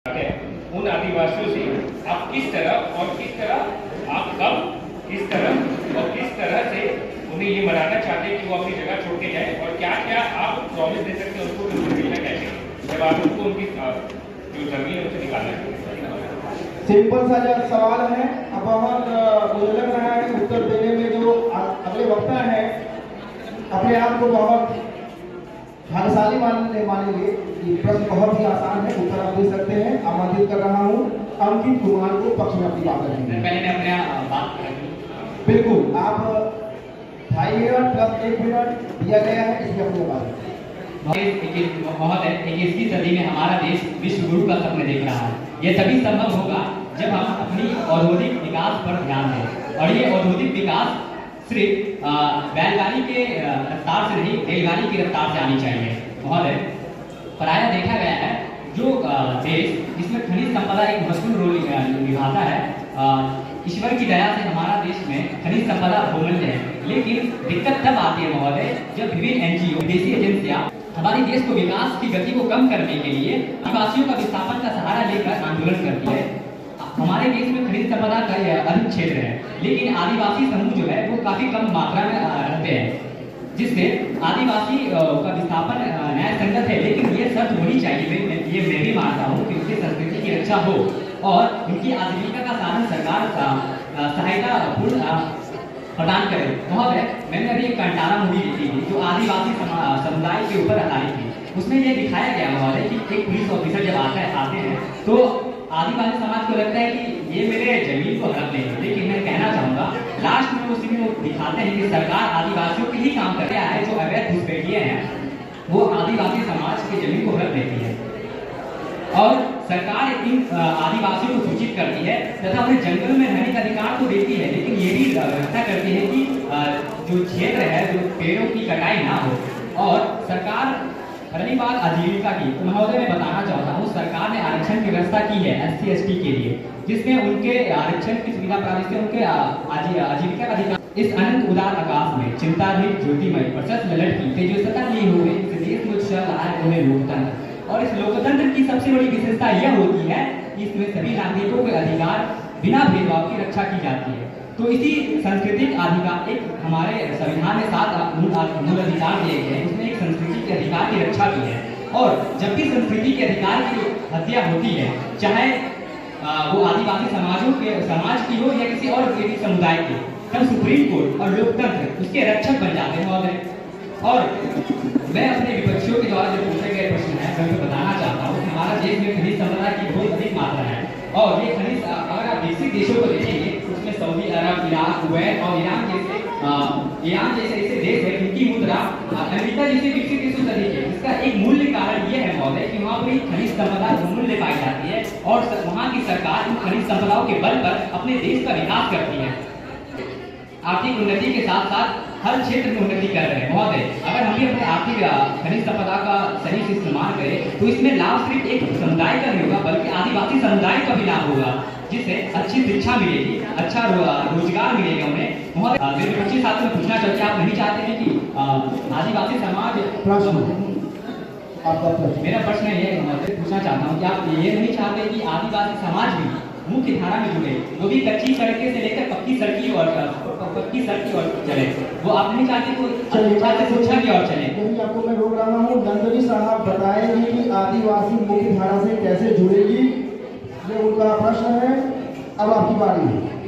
उन आदिवासियों से आप किस तरह आप कब किस तरह और किस तरह से उन्हें ये मनाना चाहते हैं कि वो अपनी जगह छोड़ के जाए और क्या क्या आप प्रॉमिस दे सकते हैं उनको कि उनको मिलना कैसे जब आप उनको उनकी जो जमीन है उसे निकालना है। सिंपल सा जो सवाल है, अब बहुत मुझे लग रहा है उत्तर देने में जो अगले वक्ता है अपने आप को बहुत भाग्यशाली मानेंगे। ये प्रश्न बहुत ही आसान है, उत्तर आप दे सकते हैं। आमंत्रित कर रहा हूँ अंकित कुमार को पक्ष में अपनी बात रखेंगे। पहले मैं अपने बात करूँ बिल्कुल, आप 2.5 मिनट प्लस 1 मिनट दिया गया है, इसलिए अपनी बात। महोदय, 21वीं सदी में हमारा देश विश्व गुरु का सपना देख रहा है। यह तभी संभव होगा जब हम अपनी औद्योगिक विकास पर ध्यान दें, और ये औद्योगिक विकास सिर्फ बैलगाड़ी के रफ्तार से नहीं, रेलगाड़ी की रफ्तार से आनी चाहिए। महोदय, प्रायः देखा गया है जो देश जिसमें खनिज संपदा एक महत्वपूर्ण रोल निभाता है, ईश्वर की दया से हमारा देश में खनिज संपदा बहुमूल्य है। लेकिन दिक्कत तब आती है महोदय जब विभिन्न एनजीओ, विदेशी एजेंसियां हमारे देश को विकास की गति को कम करने के लिए आदिवासियों का विस्थापन का सहारा लेकर आंदोलन करती है। हमारे देश में खनिज संपदा का अधिक क्षेत्र है, लेकिन आदिवासी समूह जो है वो काफी कम मात्रा में रहते हैं, जिससे आदिवासी का विस्थापन न्याय संगत है। लेकिन ये शर्त होनी चाहिए, मैं भी मानता हूँ कि उसकी संस्कृति की रक्षा हो और उनकी आजीविका का साधन सरकार सहायता पूर्ण प्रदान करे। महोदय, मैंने अभी एक कंटारा मूवी देखी थी जो आदिवासी समुदाय के ऊपर आधारित थी। उसमें यह दिखाया गया महोदय कि एक पुलिस ऑफिसर जब आते हैं तो आदिवासी समाज को लगता है कि ये मेरे जमीन को हड़प लेंगे। लेकिन मैं कहना चाहूँगा लास्ट में उसी में वो दिखाते हैं कि सरकार आदिवासियों के ही काम कर रहा है। जो अवैध घुसपैठिए हैं वो आदिवासी समाज की जमीन को हड़प लेती है और सरकार इन आदिवासियों को सूचित करती है तथा उन्हें जंगल में रहने का अधिकार तो देती है, लेकिन ये भी व्यवस्था करती है कि जो क्षेत्र है जो पेड़ों की कटाई ना हो। और सरकार रही बात आजीविका की, तो महोदय मैं बताना चाहता हूँ सरकार ने आरक्षण की व्यवस्था की है SC/ST के लिए, जिसमें उनके आरक्षण की सुविधा प्राप्त से उनके आजीविका का अधिकार। इस अनंत उदार आकाश में चिंता रहित ज्योतिमय प्रशस्त ललट की तेजस्विता ली हुई इस देश में चल रहा है उन्हें लोकतंत्र। और इस लोकतंत्र की सबसे बड़ी विशेषता यह होती है कि इसमें सभी नागरिकों के अधिकार बिना भेदभाव की रक्षा की जाती है। तो इसी सांस्कृतिक अधिकार एक हमारे संविधान में 7 मूल अधिकार दिए गए हैं, उसमें एक संस्कृति के अधिकार की रक्षा की है। और जब भी संस्कृति के अधिकार की हत्या होती है, चाहे वो आदिवासी समाज की हो या किसी और समुदाय की, तब सुप्रीम कोर्ट और लोकतंत्र उसके रक्षक बन जाते हैं महोदय। और मैं अपने विपक्षियों के द्वारा जो पूछे गए प्रश्न है मैं बताना चाहता हूँ कि हमारा देश में खनिज संपदा की बहुत अधिक मात्रा है और ये खनिज अगर आप विकसित देशों को देखेंगे उसमें सऊदी अरब, इराक, कुवैत और ईरान जैसे ऐसे देश है जिनकी मुद्रा अमेरिका जैसे विकसित देशों से अधिक है। इसका एक मूल्य कारण ये है महोदय कि वहाँ पर खनिज संपदा बहुमूल्य पाई जाती है और वहाँ की सरकार इन खनिज संपदाओं के बल पर अपने देश का विकास करती है। आर्थिक उन्नति के साथ साथ हर क्षेत्र में उन्नति कर रहे हैं महोदय। अगर हम भी अपने आर्थिक खनिज संपदा का सही से इस्तेमाल करें तो इसमें लाभ सिर्फ एक समुदाय का नहीं होगा बल्कि आदिवासी समुदाय का भी लाभ होगा, जिससे अच्छी शिक्षा मिलेगी, अच्छा रोजगार मिलेगा उन्हें। महोदय, मेरे बच्चे साथ में पूछना चाहते हैं, आप नहीं चाहते हैं कि आदिवासी समाज मेरा प्रश्न ये है पूछना चाहता हूँ कि आप ये नहीं चाहते कि आदिवासी समाज भी मुख्य धारा में जुड़े, वो भी कच्ची सड़कें से लेकर पक्की सड़की और चले, वो आप नहीं चाहते कि शिक्षा की ओर चले। आपको मैं रोक रहा हूँ, नंदनी साहब बताएंगे कि आदिवासी मुख्य धारा से कैसे जुड़ेगी, ये उनका प्रश्न है। अब आपकी बारी है।